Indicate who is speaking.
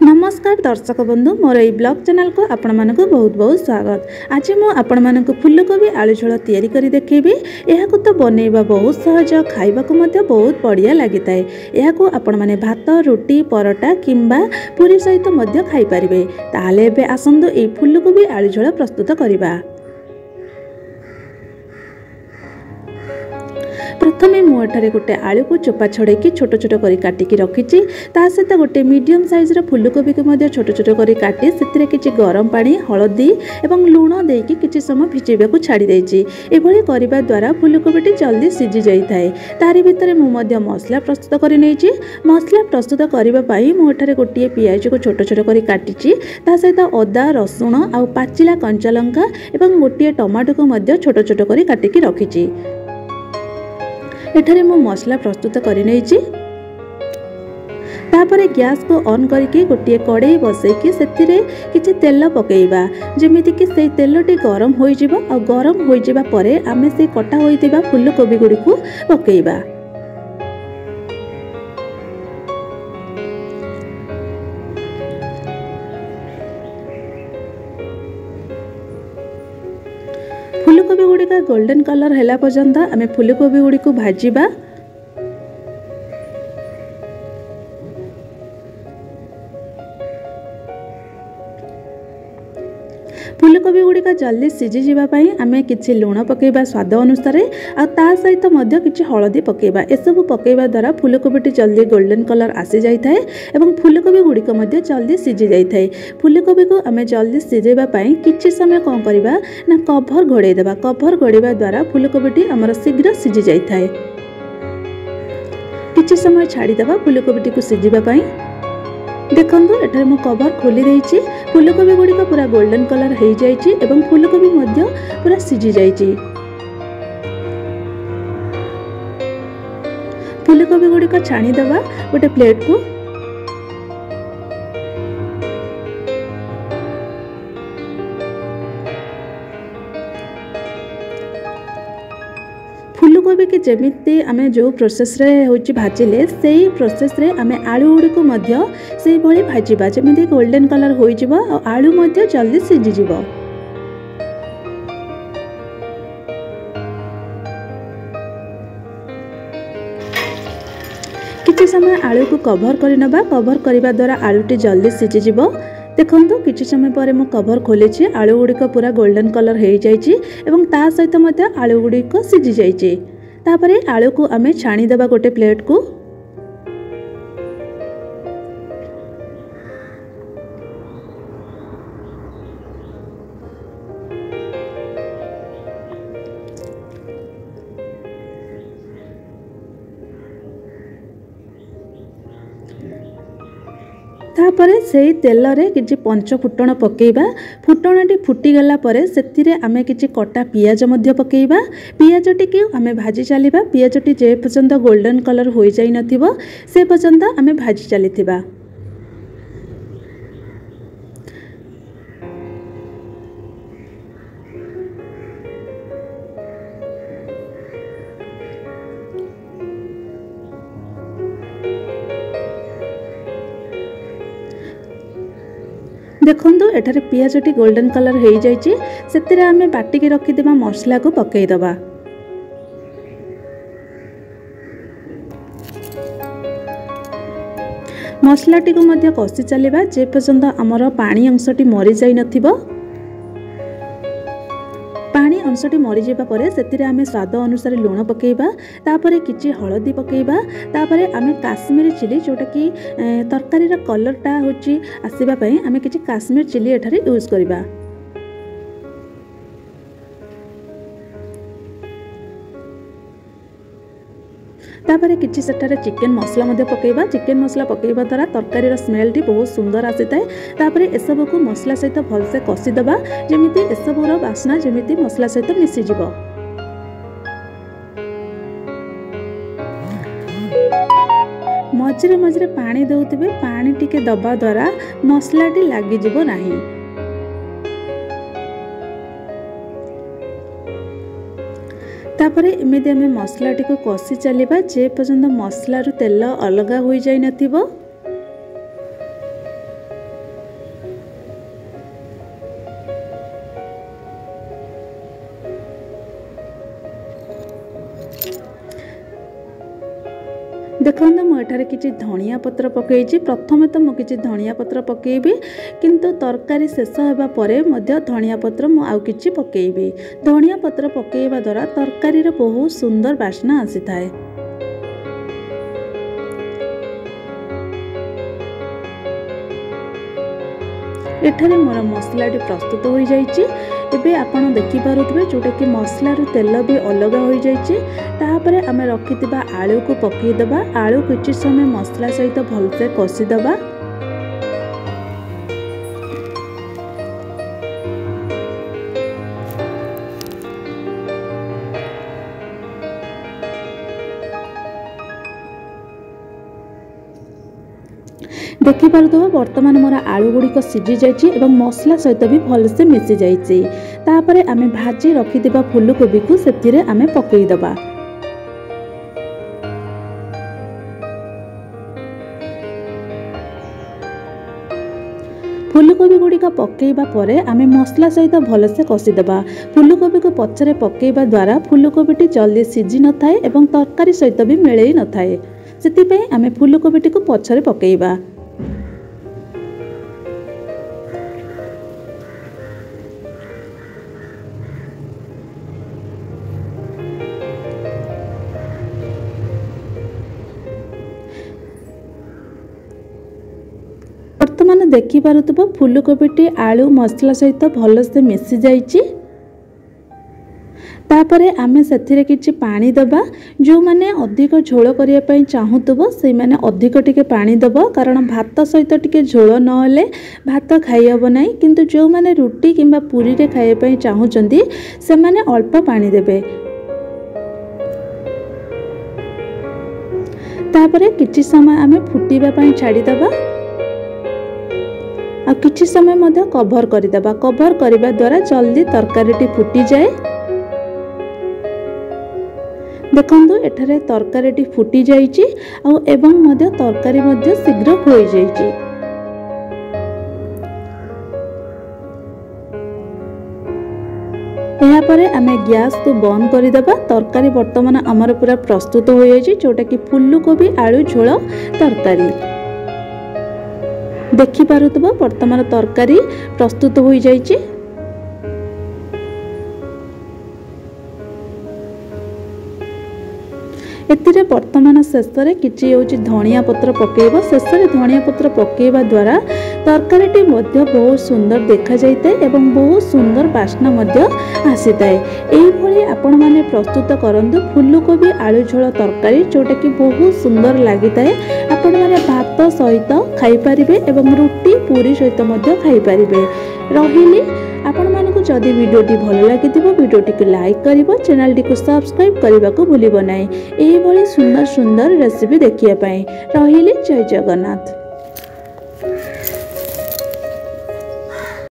Speaker 1: नमस्कार दर्शक बंधु मोर ये ब्लॉग चैनल को आपण मानक बहुत बहुत स्वागत। आज मु आपण मानक फूलकोबी आलू झोल तैयारी करी देखेबी। यह तो बनैबा बहुत सहज, खाइबा को मध्य बहुत बढ़िया लगी थाए। यह आपण माने भात, रोटी, परोटा किंबा पूरी सहित मध्य खाई परिबे। ताले एबे आसंदो ए फूलकोबी आलू झोल प्रस्तुत करिबा। प्रथमे मुझे गोटे आलू को चोपा छड़े छोट छोट कर काटिकी रखी। ता सहित गोटे मीडियम साइज फूलकोबी को छोट छोट कर काटी से किसी गरम पानी, हलदी और लुण देकी किसी समय भिजेबा को छाड़ी देछि। एभली करबा द्वारा फूलकोबीटी जल्दी सिझी जाए। तारि भितर मुझे मसला प्रस्तुत कर नहीं। मसला प्रस्तुत करने मुझे गोटे पियाज को छोट छोट कर काटी ता सहित अदा, रसुण आ पाचिला कंचा लंका और गोटे टमाटो को छोट छोट कर काटिकी रखी। एठारे मु मसला प्रस्तुत कर नहीं। तापरे गैस को ऑन करके गोटे कड़ाई बसैकी सेतिरे किछि तेल पकेइबा जेमिति कि से तेलटी गरम होई जिवो। आ गरम होई जिबा परे आमे से कटा होइतिबा फूलकोबी गुडी को पकेइबा। फूलकोबी गुड़िका गोल्डन कलर हैला पर्यंत आमे फूलकोबी गुड़ी को भाजिबा। फूलकोबी गुड़िका जल्दी सिझी जावाई आमे किछि लुण पकेबा स्वाद अनुसार आ ता सहित मध्य किछि हलदी पकेबा। एसबू पकेबा द्वारा फूलकोबीटी जल्दी गोल्डन कलर आसी जाई थाए एवं फूलकोबी गुड़िक मध्य जल्दी सिझी जाई थाए। फूलकोबी को आमे जल्दी सिझेबा पई किछि समय कोन करबा ना कभर घोड़े देबा। कभर घोड़ेबा द्वारा फूलकोबीटी हमर शीघ्र सिझी जाई थाए। किछि समय छाड़ी देबा फूलकोबीटी को सिझिबा पई। देखंतु एठारे मु कवर खोली देइछि। फूलकोबी गुड़िक पूरा गोल्डन कलर हो जाइछि एवं फूलकोबी मध्य पूरा सिझी जाइछि। फूलकोबी गुड़िक छाणी देबा गोटे प्लेट को। फूलकोबी की जमीती आमे जो प्रोसेस रे होची भाजिले सेही प्रोसेस रे आमे आलू गुडी को मध्य सेही भली भाजिबा जमीती गोल्डन कलर होई जिवो आ आलू मध्य जल्दी सिझी जिवो। किछि समय आलू को कवर करि नबा। कवर करिबा द्वारा आलूटी जल्दी सिझी जिवो। देखंतु किछि समय पर मु कवर खोलेछि। आलू गुड़िक पूरा गोल्डन कलर हो जाइछि एवं ता सहित मध्य आलू गुड़िक सिझी जाइछि। तापरे आलू को आमे छाणी देबा गोटे प्लेट को। तापरे सेही तेल रे किछि पंच फुटण पकेइबा। फुटणटी फुटी गला परे सेतिरे आमे किछि कटा पियाज मध्य पकेइबा। पियाजटी के आमे भाजी चलीबा। पियाजटी जे पर्यंत गोल्डन कलर होई जाई नथिबो से पर्यंत आमे भाजी चलीथिबा। देखंतु एठारे पियाजटी गोल्डन कलर हो जाइछि। सेतिरे आमे बाटिके रखिदेबा मसला को पकेइ दबा। मसलाटी को मध्य कषि चलिबा जे पर्यंत हमर पानी अंशटी मरि जाई नथिबो। पानी अंशटी मरि जेबा परे सेतिरे आमे स्वाद अनुसार लुण पकेइबा। तापरे किछि हलदी पकेइबा। तापरे आमे काश्मीरी चिली जोटा कि तरकारी रा कलरटा होची आसीबा पई आमे किछि काश्मीरी चिली एठारे यूज करिबा। तापरे किछि सेठारे चिकन मसला मध्य पकेइबा। चिकन मसला पकेइबा द्वारा तरकारी रा स्मेलटी बहुत सुंदर आसीताए। तापरे एसबू को मसला सहित भलसे कषि दबा जेमिति एसबूर बास्ना जेमिति मसला सहित मिसी जिवो। मझिरे मझिरे पानी दउथिबे। पानी टिके दबा द्वारा मसलाटी लागि जिवो नाही। तापरे एमिति आमे मसलाटी को कषि चलिबा जे पर्यंत मसला रु तेल अलगा होई जाई नथिबो। देखो मुझे किसी धनिया पत्र पकई प्रथम तो मुझे किसी धनिया पत्र पकईबी किंतु तरकारी शेष होगा धनिया पत्र मुझे पकईबी। धनिया पत्र पकईवा द्वारा तरकारी बहुत सुंदर बास्ना आसी थाए। एठारे मोर मसलाटी प्रस्तुत हो जाइए। एबे आपण देखि पारुथबे जोटा कि मसलारू तेल भी अलग हो जाइए। तापरे आमे रखिथिबा आलू को पकई देबा। आलू किछि समय मसला सहित भलसे कषि देबा। देखि पारुथबा वर्तमान मोर आलू गुड़िक सीझी जाइए मसला सहित भी भलसे मिसी जाइए। तापरे आमे भाजी रखिथिबा फूलकोबी को सेथिरे आमे पकई देबा। फूलकोबी गुड़िक पकईबा परे आमे मसला सहित भलसे कषि देबा। फूलकोबी को पछरे पकईबा द्वारा फूलकोबीटी जल्दी सीझी न थाए एवं तरकारी सहित भी मिलई न थाए। सेतिपई आमे फूलकोबीटी को पछरे पकईबा। वर्तमान देखि पारुथबो फूलकोबीटी आलू मसला सहित भलसे मिसी जाइए। तापरे आमे सेथिरे किछि पानी दबा। जो माने अधिक झोल करिया पई चाहुतबो से माने अधिक टिके पानी दबो कारण भात सहित टिके झोल न होले भात खाई हबो नाही। किंतु जो माने रोटी किंबा पूरी रे खाए पई चाहुचंदी से माने अल्प पानी देबे। तापरे किछि समय आमे फुटीबा पई छाडी दबा। आ किछि समय मध्य कवर करिदबा। कवर करिबा द्वारा जल्दी तरकारीटी फुटी जाए। देखंतु एठारे तरकारीटी फुटी जाइए एवं मध्य तरकारी मध्य शीघ्र हो जाइए। यापर आमे गैस को बंद करदेबा। तरकारी वर्तमान आमर पूरा प्रस्तुत हो जाइए जोटा कि फूलकोबी आलू झोल तरकारी। देखि पारुथबो वर्तमान तरकारी प्रस्तुत हो जाइए। एतिरे वर्तमान शेष में किछि होछि धनिया पत्र पकेइबो। शेष में धनिया पत्र पकेइबा द्वारा तरकारीटी मध्य बहुत सुंदर देखा जाइए एवं बहुत सुंदर बास्ना मध्य आसीताए। एही भली आपण माने प्रस्तुत करंतु फूलकोबी आलू झोल तरकारी जोटा कि बहुत सुंदर लागिताए। आपण माने भात सहित खाई परिबे एवं रोटी पूरी सहित मध्य खाई परिबे। रहिली आपण मानकु जदि वीडियोटी भल लागिथिबो वीडियोटी को लाइक करिवो, चैनलटी को सब्सक्राइब करबा को भूलिबो नाही। एही भली सुंदर सुंदर रेसिपी देखिया पई। रहिली जय जगन्नाथ।